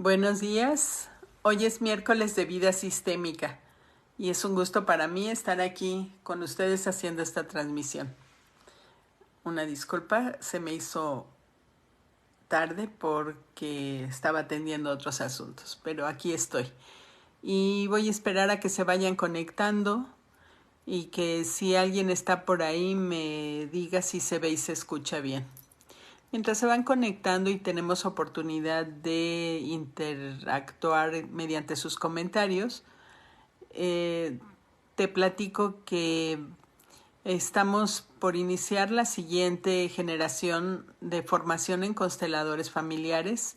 Buenos días. Hoy es miércoles de vida sistémica y es un gusto para mí estar aquí con ustedes haciendo esta transmisión. Una disculpa, se me hizo tarde porque estaba atendiendo otros asuntos, pero aquí estoy. Y voy a esperar a que se vayan conectando y que si alguien está por ahí me diga si se ve y se escucha bien. Mientras se van conectando y tenemos oportunidad de interactuar mediante sus comentarios, te platico que estamos por iniciar la siguiente generación de formación en consteladores familiares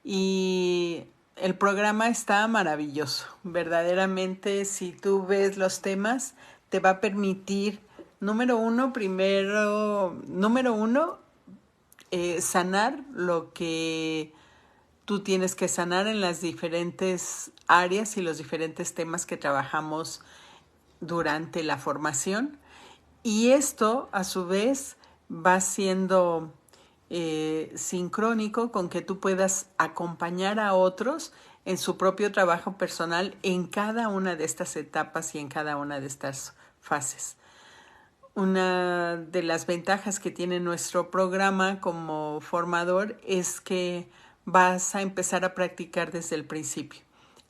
y el programa está maravilloso. Verdaderamente, si tú ves los temas, te va a permitir, número uno, sanar lo que tú tienes que sanar en las diferentes áreas y los diferentes temas que trabajamos durante la formación. Y esto, a su vez, va siendo sincrónico con que tú puedas acompañar a otros en su propio trabajo personal en cada una de estas etapas y en cada una de estas fases. Una de las ventajas que tiene nuestro programa como formador es que vas a empezar a practicar desde el principio.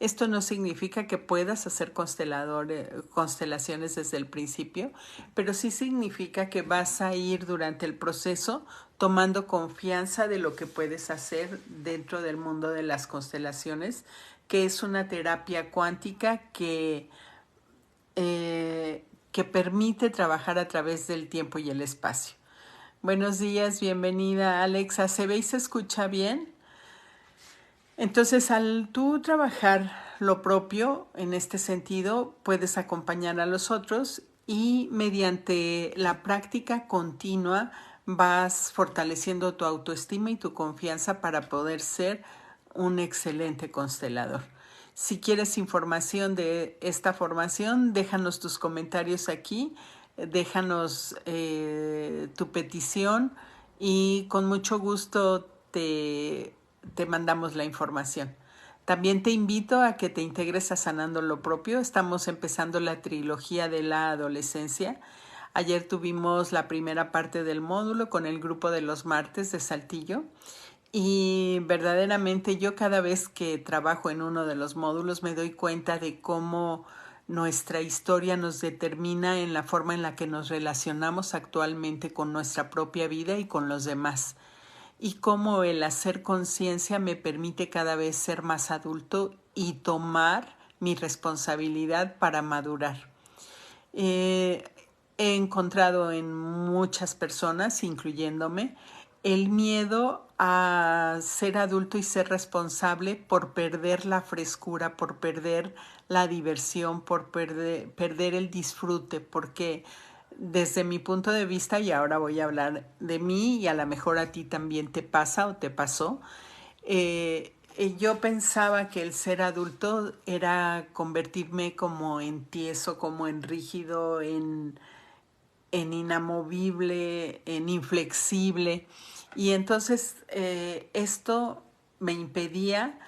Esto no significa que puedas hacer constelaciones desde el principio, pero sí significa que vas a ir durante el proceso tomando confianza de lo que puedes hacer dentro del mundo de las constelaciones, que es una terapia cuántica que permite trabajar a través del tiempo y el espacio. Buenos días, bienvenida Alexa. ¿Se ve y se escucha bien? Entonces, al tú trabajar lo propio en este sentido, puedes acompañar a los otros y mediante la práctica continua vas fortaleciendo tu autoestima y tu confianza para poder ser un excelente constelador. Si quieres información de esta formación, déjanos tus comentarios aquí, déjanos tu petición y con mucho gusto te mandamos la información. También te invito a que te integres a Sanando lo Propio. Estamos empezando la trilogía de la adolescencia. Ayer tuvimos la primera parte del módulo con el grupo de los martes de Saltillo. Y verdaderamente yo cada vez que trabajo en uno de los módulos me doy cuenta de cómo nuestra historia nos determina en la forma en la que nos relacionamos actualmente con nuestra propia vida y con los demás. Y cómo el hacer conciencia me permite cada vez ser más adulto y tomar mi responsabilidad para madurar. He encontrado en muchas personas, incluyéndome, el miedo a ser adulto y ser responsable por perder la frescura, por perder la diversión, por perder el disfrute, porque desde mi punto de vista, y ahora voy a hablar de mí y a lo mejor a ti también te pasa o te pasó, yo pensaba que el ser adulto era convertirme como en tieso, como en rígido, en inamovible, en inflexible. Y entonces esto me impedía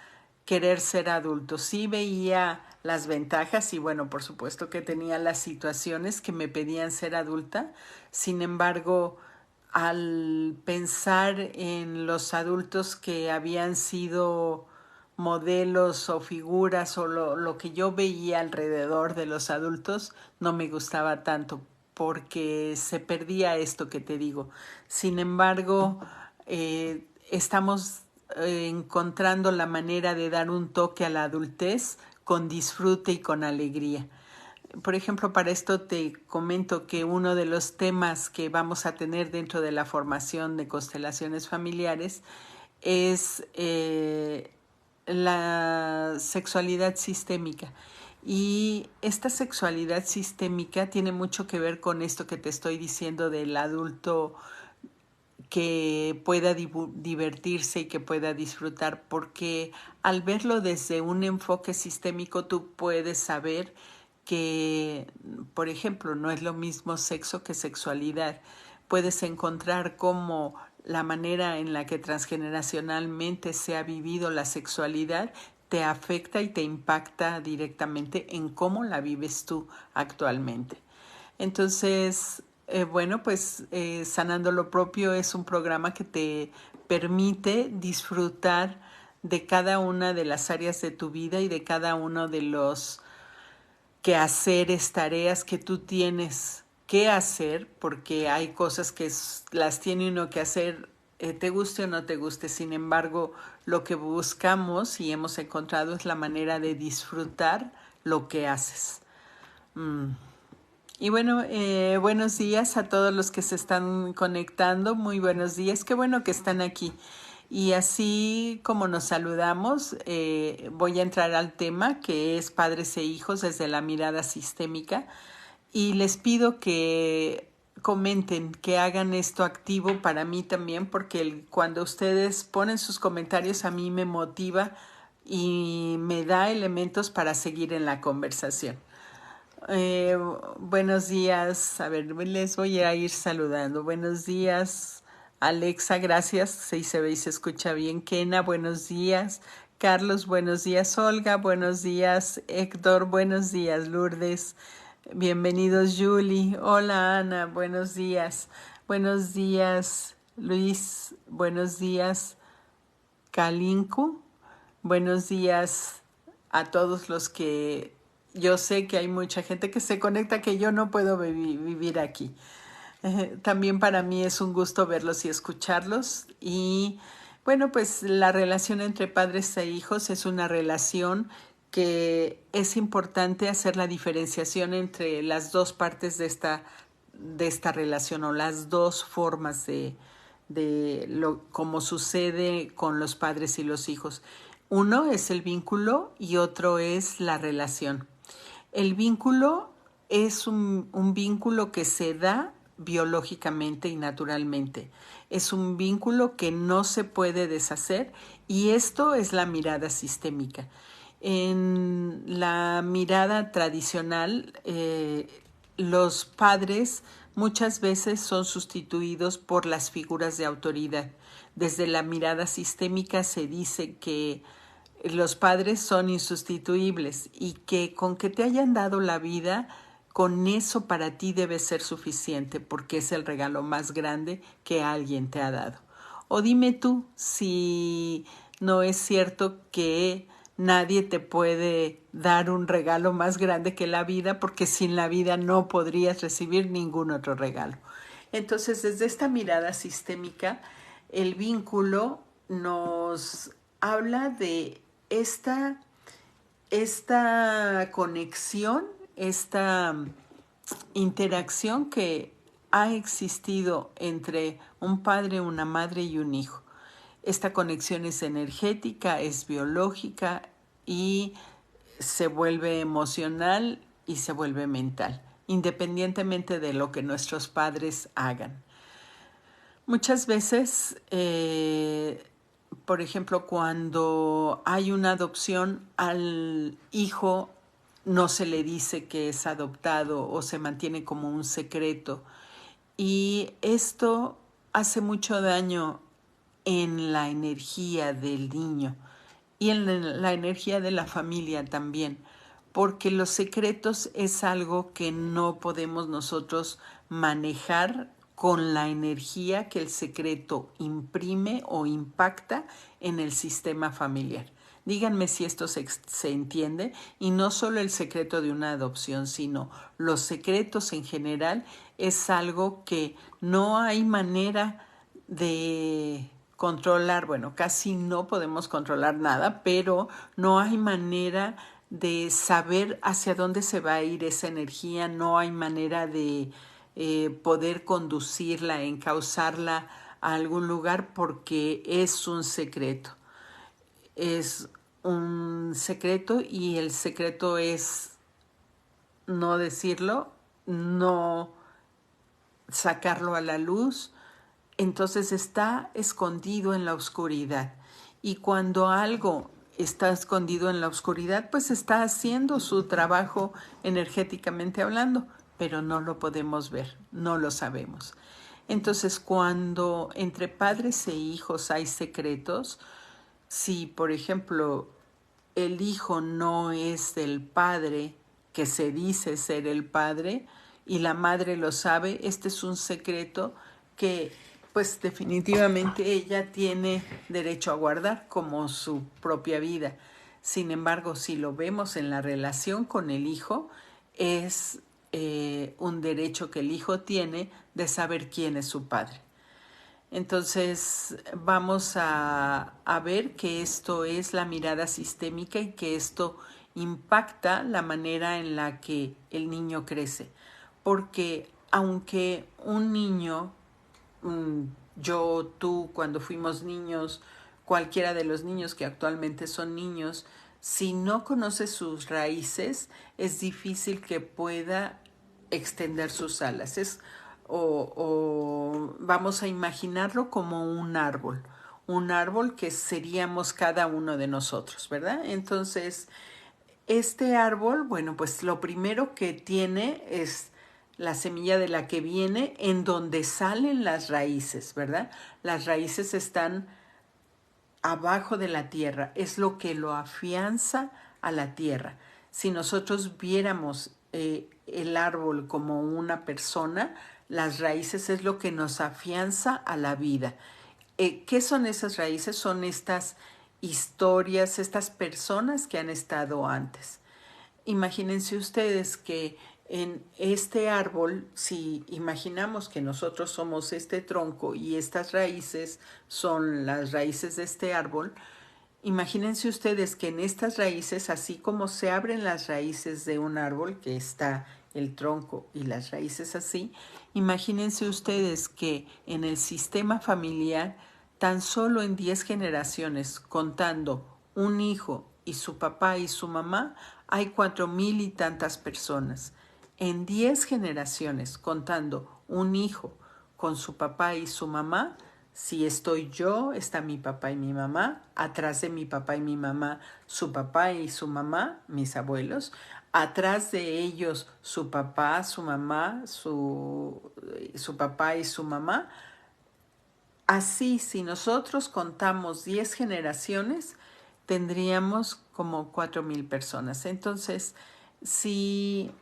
querer ser adulto. Sí veía las ventajas y bueno, por supuesto que tenía las situaciones que me pedían ser adulta. Sin embargo, al pensar en los adultos que habían sido modelos o figuras o lo que yo veía alrededor de los adultos, no me gustaba tanto porque se perdía esto que te digo. Sin embargo, estamos encontrando la manera de dar un toque a la adultez con disfrute y con alegría. Por ejemplo, para esto te comento que uno de los temas que vamos a tener dentro de la formación de constelaciones familiares es la sexualidad sistémica. Y esta sexualidad sistémica tiene mucho que ver con esto que te estoy diciendo del adulto que pueda divertirse y que pueda disfrutar, porque al verlo desde un enfoque sistémico tú puedes saber que, por ejemplo, no es lo mismo sexo que sexualidad. Puedes encontrar cómo la manera en la que transgeneracionalmente se ha vivido la sexualidad te afecta y te impacta directamente en cómo la vives tú actualmente. Entonces, bueno, pues Sanando lo Propio es un programa que te permite disfrutar de cada una de las áreas de tu vida y de cada uno de los quehaceres, tareas que tú tienes que hacer, porque hay cosas que las tiene uno que hacer, te guste o no te guste. Sin embargo, lo que buscamos y hemos encontrado es la manera de disfrutar lo que haces. Y bueno, buenos días a todos los que se están conectando. Muy buenos días. Qué bueno que están aquí. Y así como nos saludamos, voy a entrar al tema que es padres e hijos desde la mirada sistémica. Y les pido que comenten, que hagan esto activo para mí también, porque cuando ustedes ponen sus comentarios a mí me motiva y me da elementos para seguir en la conversación. Buenos días, a ver, les voy a ir saludando. Buenos días, Alexa, gracias, se ve y se escucha bien. Kena, buenos días. Carlos, buenos días. Olga, buenos días. Héctor, buenos días. Lourdes, bienvenidos. Julie, hola Ana, buenos días. Buenos días, Luis, buenos días. Kalinku, buenos días a todos los que yo sé que hay mucha gente que se conecta que yo no puedo vivir aquí. También para mí es un gusto verlos y escucharlos. Y bueno, pues la relación entre padres e hijos es una relación que es importante hacer la diferenciación entre las dos partes de esta relación o las dos formas de cómo sucede con los padres y los hijos. Uno es el vínculo y otro es la relación. El vínculo es un vínculo que se da biológicamente y naturalmente. Es un vínculo que no se puede deshacer y esto es la mirada sistémica. En la mirada tradicional, los padres muchas veces son sustituidos por las figuras de autoridad. Desde la mirada sistémica se dice que los padres son insustituibles y que con que te hayan dado la vida, con eso para ti debe ser suficiente porque es el regalo más grande que alguien te ha dado. O dime tú si no es cierto que nadie te puede dar un regalo más grande que la vida, porque sin la vida no podrías recibir ningún otro regalo. Entonces, desde esta mirada sistémica, el vínculo nos habla de esta conexión, esta interacción que ha existido entre un padre, una madre y un hijo. Esta conexión es energética, es biológica y se vuelve emocional y se vuelve mental, independientemente de lo que nuestros padres hagan. Muchas veces, por ejemplo, cuando hay una adopción, al hijo no se le dice que es adoptado o se mantiene como un secreto. Y esto hace mucho daño en la energía del niño y en la energía de la familia también, porque los secretos es algo que no podemos nosotros manejar con la energía que el secreto imprime o impacta en el sistema familiar. Díganme si esto se entiende, y no solo el secreto de una adopción, sino los secretos en general es algo que no hay manera de controlar. Bueno, casi no podemos controlar nada, pero no hay manera de saber hacia dónde se va a ir esa energía, no hay manera de poder conducirla, encauzarla a algún lugar porque es un secreto. Es un secreto y el secreto es no decirlo, no sacarlo a la luz, entonces está escondido en la oscuridad. Y cuando algo está escondido en la oscuridad, pues está haciendo su trabajo energéticamente hablando, pero no lo podemos ver, no lo sabemos. Entonces, cuando entre padres e hijos hay secretos, si por ejemplo el hijo no es del padre que se dice ser el padre y la madre lo sabe, este es un secreto que pues definitivamente ella tiene derecho a guardar como su propia vida. Sin embargo, si lo vemos en la relación con el hijo, es un derecho que el hijo tiene de saber quién es su padre. Entonces vamos a ver que esto es la mirada sistémica y que esto impacta la manera en la que el niño crece. Porque aunque un niño, yo, tú, cuando fuimos niños, cualquiera de los niños que actualmente son niños, si no conoce sus raíces, es difícil que pueda extender sus alas. O vamos a imaginarlo como un árbol que seríamos cada uno de nosotros, ¿verdad? Entonces, este árbol, bueno, pues lo primero que tiene es la semilla de la que viene, en donde salen las raíces, ¿verdad? Las raíces están abajo de la tierra, es lo que lo afianza a la tierra. Si nosotros viéramos el árbol como una persona, las raíces es lo que nos afianza a la vida. ¿Qué son esas raíces? Son estas historias, estas personas que han estado antes. Imagínense ustedes que en este árbol, si imaginamos que nosotros somos este tronco y estas raíces son las raíces de este árbol, imagínense ustedes que en estas raíces, así como se abren las raíces de un árbol, que está el tronco y las raíces así, imagínense ustedes que en el sistema familiar, tan solo en 10 generaciones, contando un hijo y su papá y su mamá, hay 4,000 y tantas personas. En 10 generaciones, contando un hijo con su papá y su mamá, si estoy yo, está mi papá y mi mamá, atrás de mi papá y mi mamá, su papá y su mamá, mis abuelos, atrás de ellos su papá, su mamá, su papá y su mamá. Así, si nosotros contamos 10 generaciones, tendríamos como 4,000 personas. Entonces, si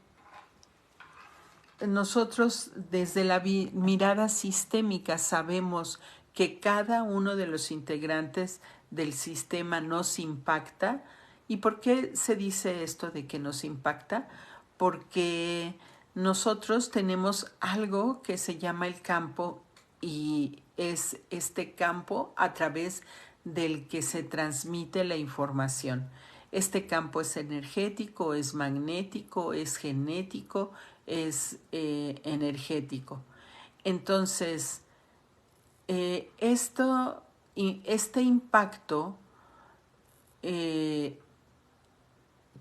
nosotros desde la mirada sistémica sabemos que cada uno de los integrantes del sistema nos impacta. ¿Y por qué se dice esto de que nos impacta? Porque nosotros tenemos algo que se llama el campo y es este campo a través del que se transmite la información. Este campo es energético, es magnético, es genético, es energético. Entonces, este impacto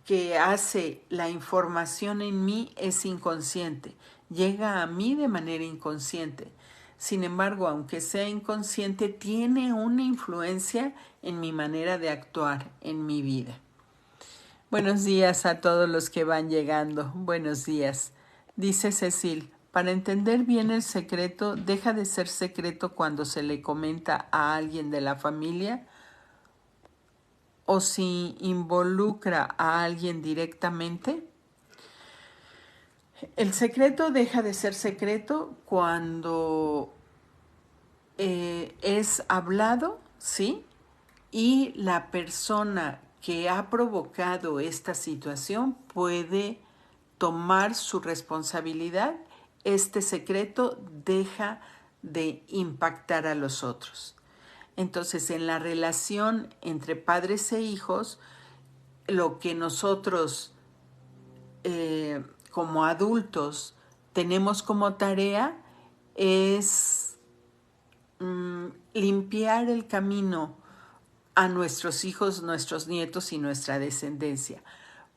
que hace la información en mí es inconsciente, llega a mí de manera inconsciente. Sin embargo, aunque sea inconsciente, tiene una influencia en mi manera de actuar en mi vida. Buenos días a todos los que van llegando. Buenos días. Dice Cecil, para entender bien el secreto, deja de ser secreto cuando se le comenta a alguien de la familia o si involucra a alguien directamente. El secreto deja de ser secreto cuando es hablado, ¿sí? Y la persona que ha provocado esta situación puede tomar su responsabilidad. Este secreto deja de impactar a los otros. Entonces, en la relación entre padres e hijos, lo que nosotros como adultos tenemos como tarea es limpiar el camino a nuestros hijos, nuestros nietos y nuestra descendencia.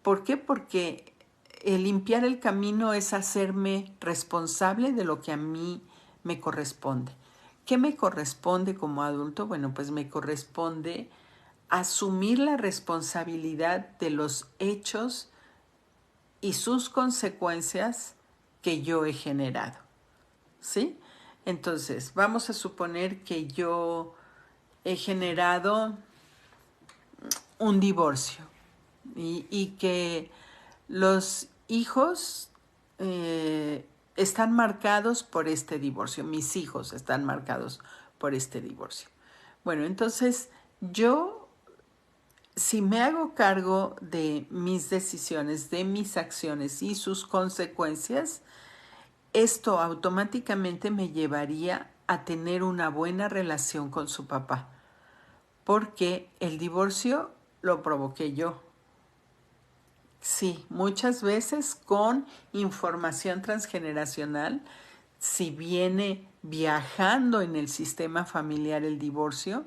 ¿Por qué? Porque el limpiar el camino es hacerme responsable de lo que a mí me corresponde. ¿Qué me corresponde como adulto? Bueno, pues me corresponde asumir la responsabilidad de los hechos y sus consecuencias que yo he generado, ¿sí? Entonces, vamos a suponer que yo he generado un divorcio y que los hijos están marcados por este divorcio, mis hijos están marcados por este divorcio. Bueno, entonces yo, si me hago cargo de mis decisiones, de mis acciones y sus consecuencias, esto automáticamente me llevaría a tener una buena relación con su papá, porque el divorcio lo provoqué yo. Sí, muchas veces con información transgeneracional, si viene viajando en el sistema familiar el divorcio,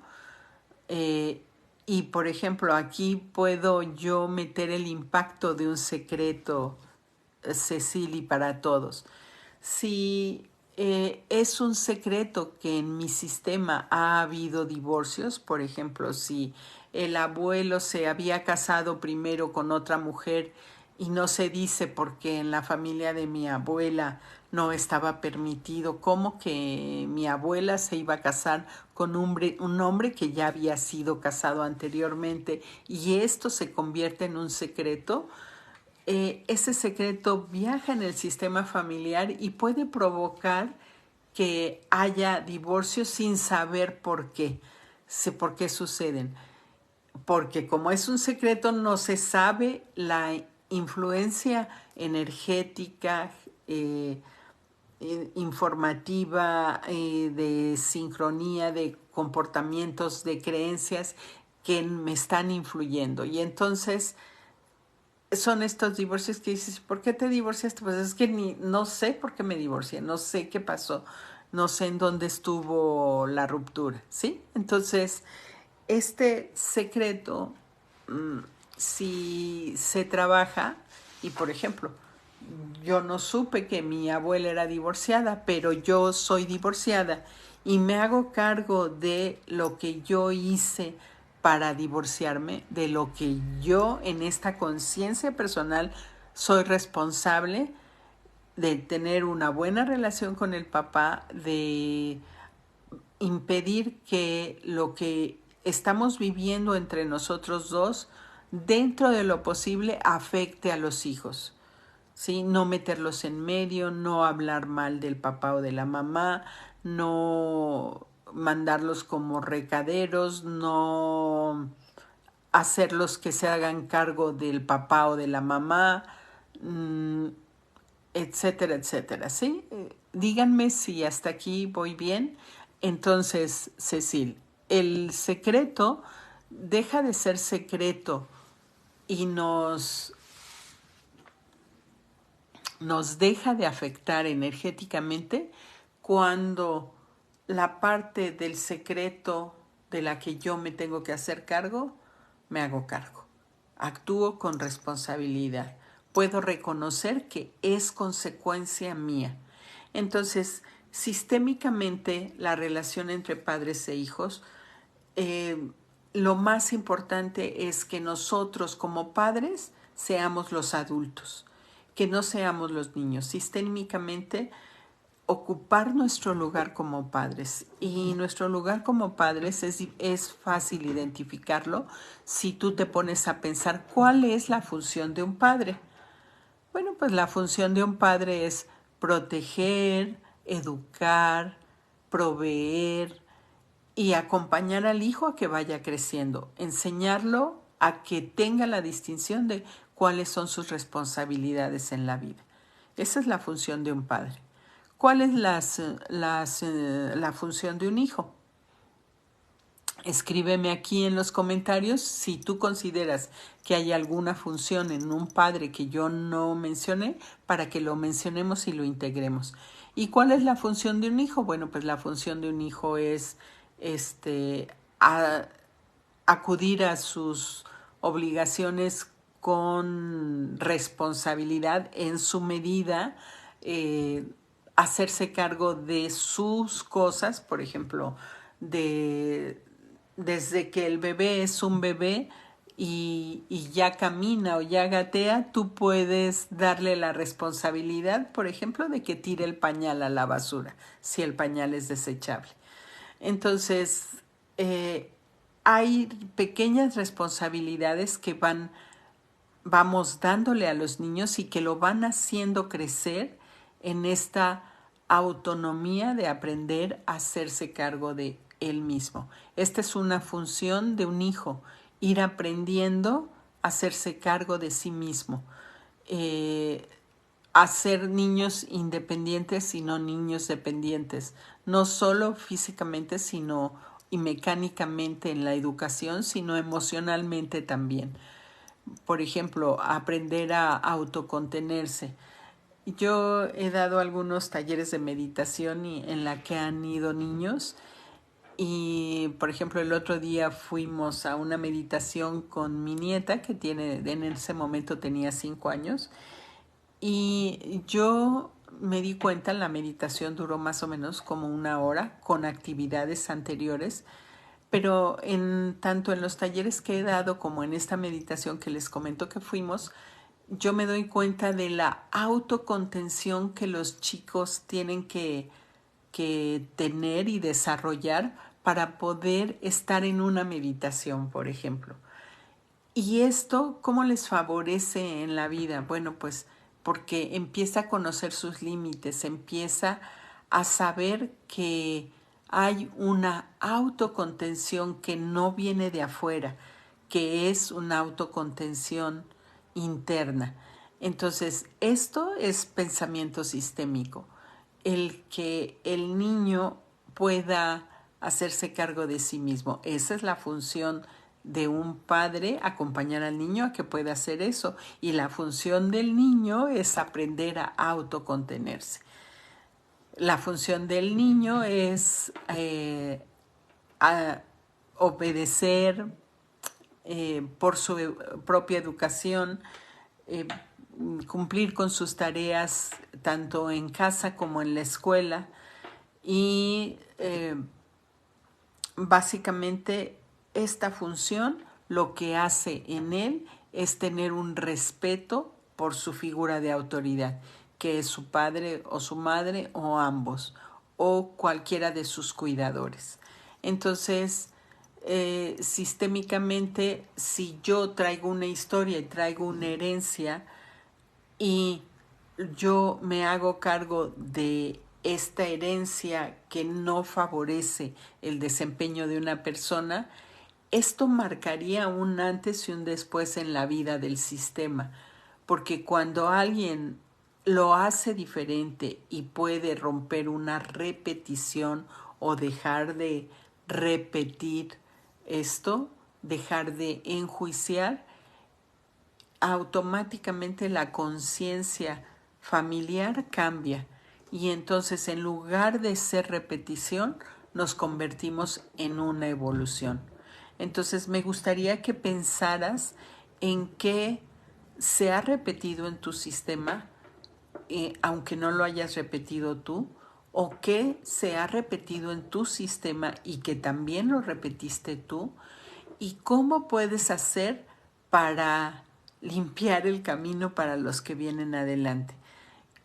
eh, y por ejemplo aquí puedo yo meter el impacto de un secreto, Cecily, para todos. Si es un secreto que en mi sistema ha habido divorcios, por ejemplo, si el abuelo se había casado primero con otra mujer y no se dice porque en la familia de mi abuela no estaba permitido, ¿cómo que mi abuela se iba a casar con un hombre que ya había sido casado anteriormente y esto se convierte en un secreto? Ese secreto viaja en el sistema familiar y puede provocar que haya divorcios sin saber por qué, por qué suceden. Porque como es un secreto, no se sabe la influencia energética, informativa, de sincronía, de comportamientos, de creencias que me están influyendo. Y entonces son estos divorcios que dices, ¿por qué te divorciaste? Pues es que no sé por qué me divorcié, no sé qué pasó, no sé en dónde estuvo la ruptura, ¿sí? Entonces, este secreto, mmm, si se trabaja, y por ejemplo, yo no supe que mi abuela era divorciada, pero yo soy divorciada y me hago cargo de lo que yo hice para divorciarme, de lo que yo en esta conciencia personal soy responsable de tener una buena relación con el papá, de impedir que lo que estamos viviendo entre nosotros dos, dentro de lo posible, afecte a los hijos. ¿Sí? No meterlos en medio, no hablar mal del papá o de la mamá, no mandarlos como recaderos, no hacerlos que se hagan cargo del papá o de la mamá, etcétera, etcétera, ¿sí? Díganme si hasta aquí voy bien. Entonces, Cecil, el secreto deja de ser secreto y nos deja de afectar energéticamente cuando la parte del secreto de la que yo me tengo que hacer cargo, me hago cargo. Actúo con responsabilidad. Puedo reconocer que es consecuencia mía. Entonces, sistémicamente, la relación entre padres e hijos, eh, lo más importante es que nosotros como padres seamos los adultos, que no seamos los niños. Sistémicamente, ocupar nuestro lugar como padres. Y nuestro lugar como padres es fácil identificarlo si tú te pones a pensar cuál es la función de un padre. Bueno, pues la función de un padre es proteger, educar, proveer y acompañar al hijo a que vaya creciendo, enseñarlo a que tenga la distinción de cuáles son sus responsabilidades en la vida. Esa es la función de un padre. ¿Cuál es la función de un hijo? Escríbeme aquí en los comentarios si tú consideras que hay alguna función en un padre que yo no mencioné, para que lo mencionemos y lo integremos. ¿Y cuál es la función de un hijo? Bueno, pues la función de un hijo es a, acudir a sus obligaciones con responsabilidad en su medida, hacerse cargo de sus cosas, por ejemplo, desde que el bebé es un bebé, y ya camina o ya gatea, tú puedes darle la responsabilidad, por ejemplo, de que tire el pañal a la basura, si el pañal es desechable. Entonces, hay pequeñas responsabilidades que vamos dándole a los niños y que lo van haciendo crecer en esta autonomía de aprender a hacerse cargo de él mismo. Esta es una función de un hijo, ir aprendiendo a hacerse cargo de sí mismo, a ser niños independientes y no niños dependientes, no solo físicamente sino y mecánicamente en la educación, sino emocionalmente también. Por ejemplo, aprender a autocontenerse. Yo he dado algunos talleres de meditación en la que han ido niños y, por ejemplo, el otro día fuimos a una meditación con mi nieta que en ese momento tenía 5 años y yo me di cuenta, la meditación duró más o menos como 1 hora con actividades anteriores, pero tanto en los talleres que he dado como en esta meditación que les comento que fuimos, yo me doy cuenta de la autocontención que los chicos tienen que tener y desarrollar para poder estar en una meditación, por ejemplo. ¿Y esto cómo les favorece en la vida? Bueno, pues porque empieza a conocer sus límites, empieza a saber que hay una autocontención que no viene de afuera, que es una autocontención interna. Entonces, esto es pensamiento sistémico, el que el niño pueda hacerse cargo de sí mismo. Esa es la función de un padre, acompañar al niño a que pueda hacer eso. Y la función del niño es aprender a autocontenerse. La función del niño es a obedecer por su propia educación, eh, cumplir con sus tareas tanto en casa como en la escuela y básicamente esta función lo que hace en él es tener un respeto por su figura de autoridad, que es su padre o su madre o ambos, o cualquiera de sus cuidadores. Entonces, sistémicamente, si yo traigo una historia y traigo una herencia y yo me hago cargo de esta herencia que no favorece el desempeño de una persona, esto marcaría un antes y un después en la vida del sistema, porque cuando alguien lo hace diferente y puede romper una repetición o dejar de repetir esto, dejar de enjuiciar, automáticamente la conciencia familiar cambia y entonces en lugar de ser repetición nos convertimos en una evolución. Entonces me gustaría que pensaras en qué se ha repetido en tu sistema, aunque no lo hayas repetido tú, o qué se ha repetido en tu sistema y que también lo repetiste tú, y cómo puedes hacer para limpiar el camino para los que vienen adelante.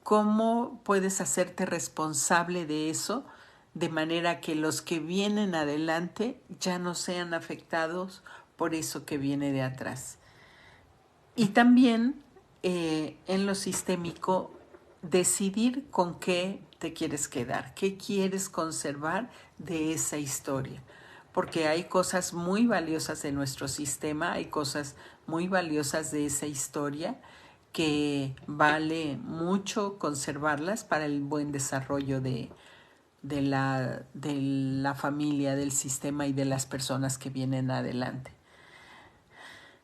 ¿Cómo puedes hacerte responsable de eso de manera que los que vienen adelante ya no sean afectados por eso que viene de atrás? Y también en lo sistémico, decidir con qué te quieres quedar, qué quieres conservar de esa historia. Porque hay cosas muy valiosas de nuestro sistema, hay cosas muy valiosas de esa historia que vale mucho conservarlas para el buen desarrollo de la familia, del sistema y de las personas que vienen adelante.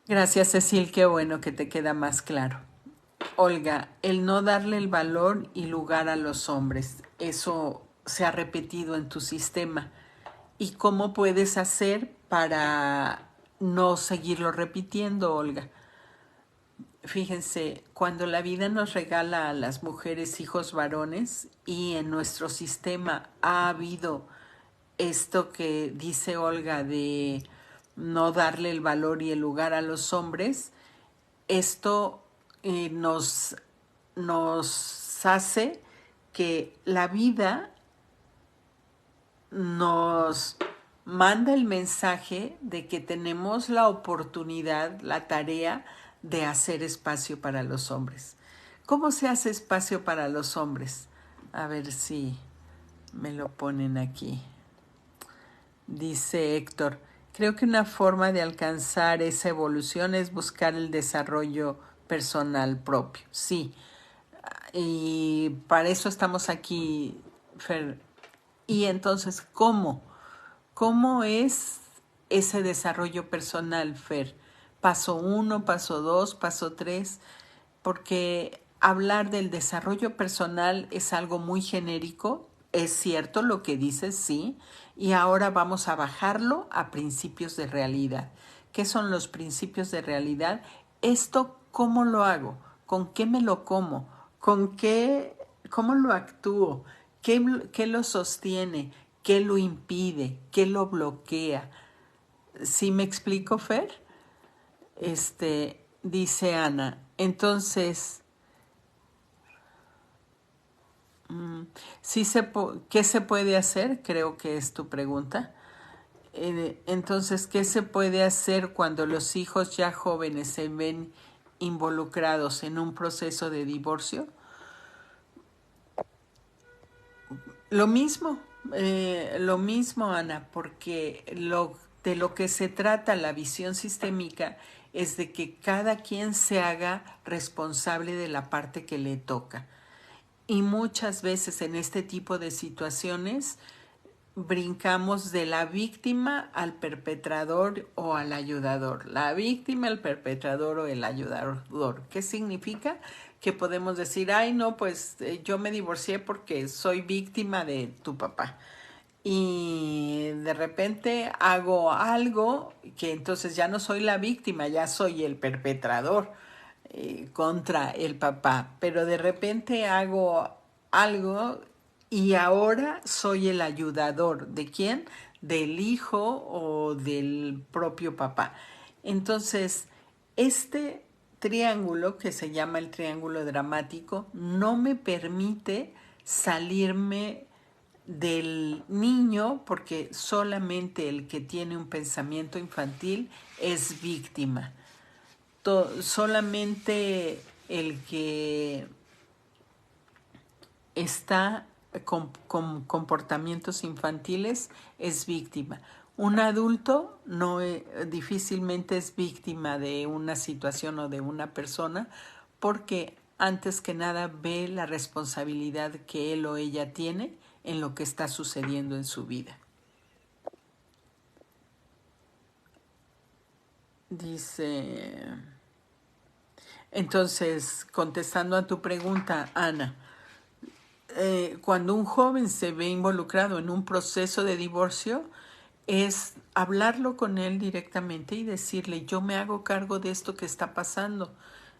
Gracias, Cecil, qué bueno que te queda más claro. Olga, el no darle el valor y lugar a los hombres, eso se ha repetido en tu sistema. ¿Y cómo puedes hacer para no seguirlo repitiendo, Olga? Fíjense, cuando la vida nos regala a las mujeres hijos varones y en nuestro sistema ha habido esto que dice Olga de no darle el valor y el lugar a los hombres, esto nos hace que la vida nos manda el mensaje de que tenemos la oportunidad, la tarea de hacer espacio para los hombres. ¿Cómo se hace espacio para los hombres? A ver si me lo ponen aquí. Dice Héctor, creo que una forma de alcanzar esa evolución es buscar el desarrollo personal propio. Sí, y para eso estamos aquí, Fer. Y entonces, ¿cómo? ¿Cómo es ese desarrollo personal, Fer? Paso 1, paso 2, paso 3, porque hablar del desarrollo personal es algo muy genérico, es cierto lo que dices, sí, y ahora vamos a bajarlo a principios de realidad. ¿Qué son los principios de realidad? Esto, ¿cómo lo hago? ¿Con qué me lo como? ¿Con qué, cómo lo actúo? ¿Qué lo sostiene? ¿Qué lo impide? ¿Qué lo bloquea? ¿Sí me explico, Fer? Dice Ana. Entonces, ¿qué se puede hacer? Creo que es tu pregunta. Entonces, ¿qué se puede hacer cuando los hijos ya jóvenes se ven involucrados en un proceso de divorcio? Lo mismo, Ana, porque de lo que se trata la visión sistémica es de que cada quien se haga responsable de la parte que le toca. Y muchas veces en este tipo de situaciones brincamos de la víctima al perpetrador o al ayudador. La víctima, el perpetrador o el ayudador. ¿Qué significa? Que podemos decir, ay no, pues yo me divorcié porque soy víctima de tu papá. Y de repente hago algo que entonces ya no soy la víctima, ya soy el perpetrador contra el papá. Pero de repente hago algo y ahora soy el ayudador. ¿De quién? Del hijo o del propio papá. Entonces, este triángulo, que se llama el triángulo dramático, no me permite salirme del niño, porque solamente el que tiene un pensamiento infantil es víctima. Solamente el que está con comportamientos infantiles es víctima. Un adulto no difícilmente es víctima de una situación o de una persona, porque antes que nada ve la responsabilidad que él o ella tiene en lo que está sucediendo en su vida. Dice, entonces, contestando a tu pregunta, Ana, cuando un joven se ve involucrado en un proceso de divorcio, es hablarlo con él directamente y decirle, yo me hago cargo de esto que está pasando,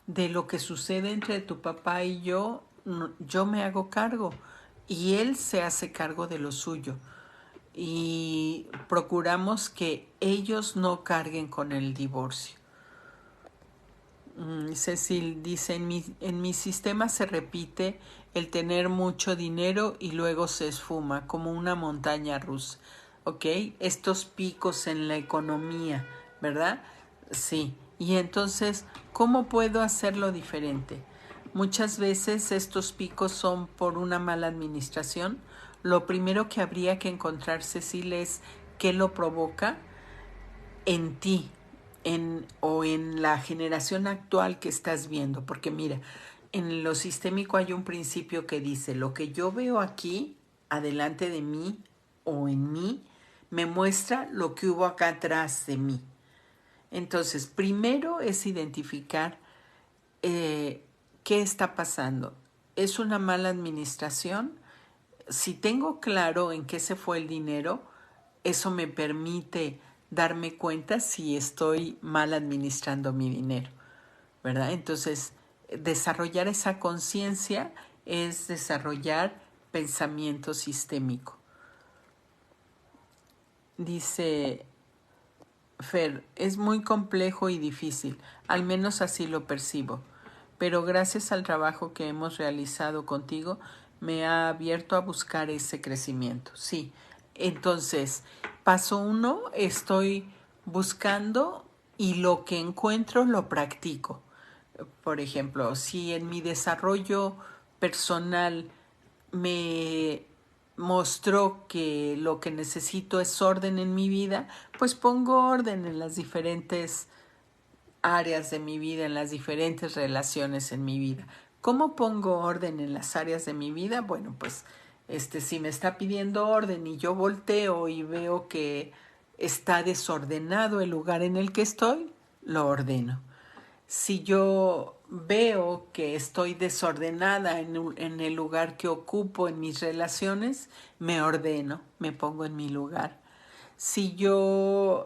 de lo que sucede entre tu papá y yo me hago cargo y él se hace cargo de lo suyo. Y procuramos que ellos no carguen con el divorcio. Cecil dice, en mi sistema se repite el tener mucho dinero y luego se esfuma como una montaña rusa. ¿Ok? Estos picos en la economía, ¿verdad? Sí. Y entonces, ¿cómo puedo hacerlo diferente? Muchas veces estos picos son por una mala administración. Lo primero que habría que encontrar, Cecil, es qué lo provoca en ti o en la generación actual que estás viendo. Porque mira, en lo sistémico hay un principio que dice, lo que yo veo aquí, adelante de mí o en mí, me muestra lo que hubo acá atrás de mí. Entonces, primero es identificar qué está pasando. ¿Es una mala administración? Si tengo claro en qué se fue el dinero, eso me permite darme cuenta si estoy mal administrando mi dinero, ¿verdad? Entonces, desarrollar esa conciencia es desarrollar pensamiento sistémico. Dice Fer, es muy complejo y difícil, al menos así lo percibo, pero gracias al trabajo que hemos realizado contigo, me ha abierto a buscar ese crecimiento. Sí, entonces, paso uno, estoy buscando y lo que encuentro lo practico. Por ejemplo, si en mi desarrollo personal me mostró que lo que necesito es orden en mi vida, pues pongo orden en las diferentes áreas de mi vida, en las diferentes relaciones en mi vida. ¿Cómo pongo orden en las áreas de mi vida? Bueno, pues si me está pidiendo orden y yo volteo y veo que está desordenado el lugar en el que estoy, lo ordeno. Si yo veo que estoy desordenada en el lugar que ocupo en mis relaciones, me ordeno, me pongo en mi lugar. Si yo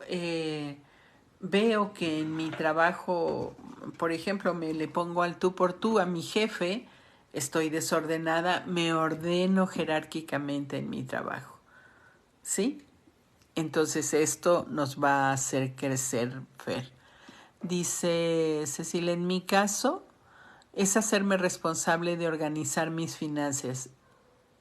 veo que en mi trabajo, por ejemplo, me le pongo al tú por tú a mi jefe, estoy desordenada, me ordeno jerárquicamente en mi trabajo. ¿Sí? Entonces esto nos va a hacer crecer, Fer. Dice Cecilia, en mi caso es hacerme responsable de organizar mis finanzas.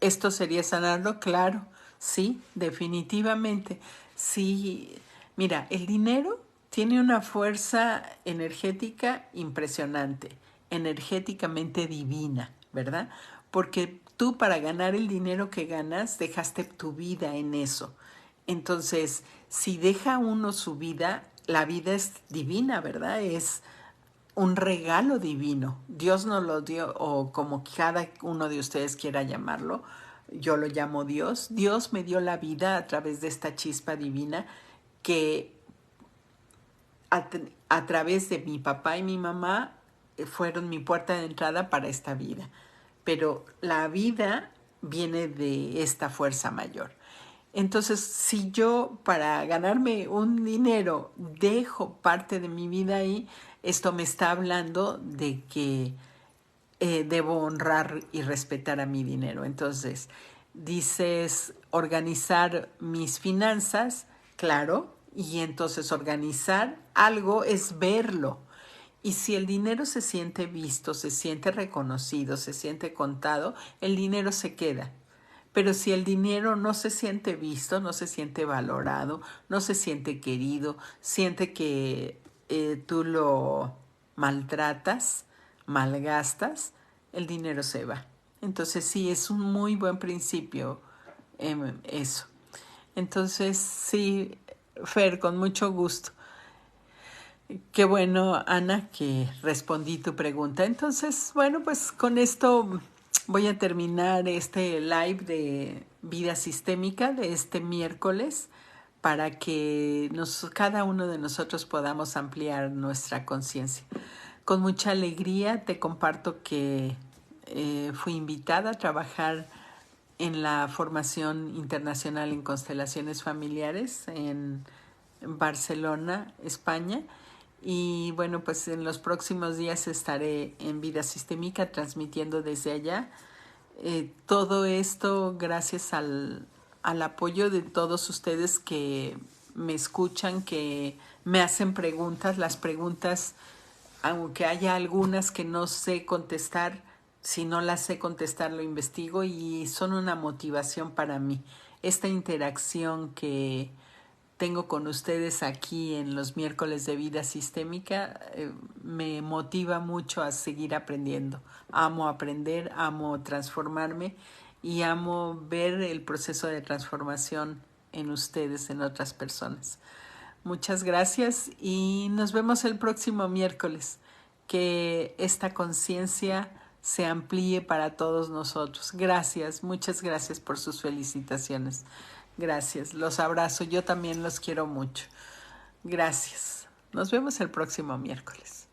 ¿Esto sería sanarlo? Claro, sí, definitivamente. Sí, mira, el dinero tiene una fuerza energética impresionante, energéticamente divina, ¿verdad? Porque tú para ganar el dinero que ganas dejaste tu vida en eso. Entonces, si deja uno su vida, la vida es divina, ¿verdad? Es un regalo divino. Dios nos lo dio, o como cada uno de ustedes quiera llamarlo, yo lo llamo Dios. Dios me dio la vida a través de esta chispa divina que a través de mi papá y mi mamá fueron mi puerta de entrada para esta vida. Pero la vida viene de esta fuerza mayor. Entonces, si yo para ganarme un dinero dejo parte de mi vida ahí, esto me está hablando de que debo honrar y respetar a mi dinero. Entonces, dices organizar mis finanzas, claro, y entonces organizar algo es verlo. Y si el dinero se siente visto, se siente reconocido, se siente contado, el dinero se queda. Pero si el dinero no se siente visto, no se siente valorado, no se siente querido, siente que tú lo maltratas, malgastas, el dinero se va. Entonces sí, es un muy buen principio eso. Entonces sí, Fer, con mucho gusto. Qué bueno, Ana, que respondí tu pregunta. Entonces, bueno, pues con esto voy a terminar este live de vida sistémica de este miércoles para que cada uno de nosotros podamos ampliar nuestra conciencia. Con mucha alegría te comparto que fui invitada a trabajar en la formación internacional en constelaciones familiares en Barcelona, España. Y bueno, pues en los próximos días estaré en Vida Sistémica transmitiendo desde allá. Todo esto gracias al apoyo de todos ustedes que me escuchan, que me hacen preguntas. Las preguntas, aunque haya algunas que no sé contestar, si no las sé contestar lo investigo y son una motivación para mí. Esta interacción que tengo con ustedes aquí en los miércoles de vida sistémica me motiva mucho a seguir aprendiendo. Amo aprender, amo transformarme y amo ver el proceso de transformación en ustedes, en otras personas. Muchas gracias y nos vemos el próximo miércoles. Que esta conciencia se amplíe para todos nosotros. Gracias, muchas gracias por sus felicitaciones. Gracias, los abrazo, yo también los quiero mucho. Gracias. Nos vemos el próximo miércoles.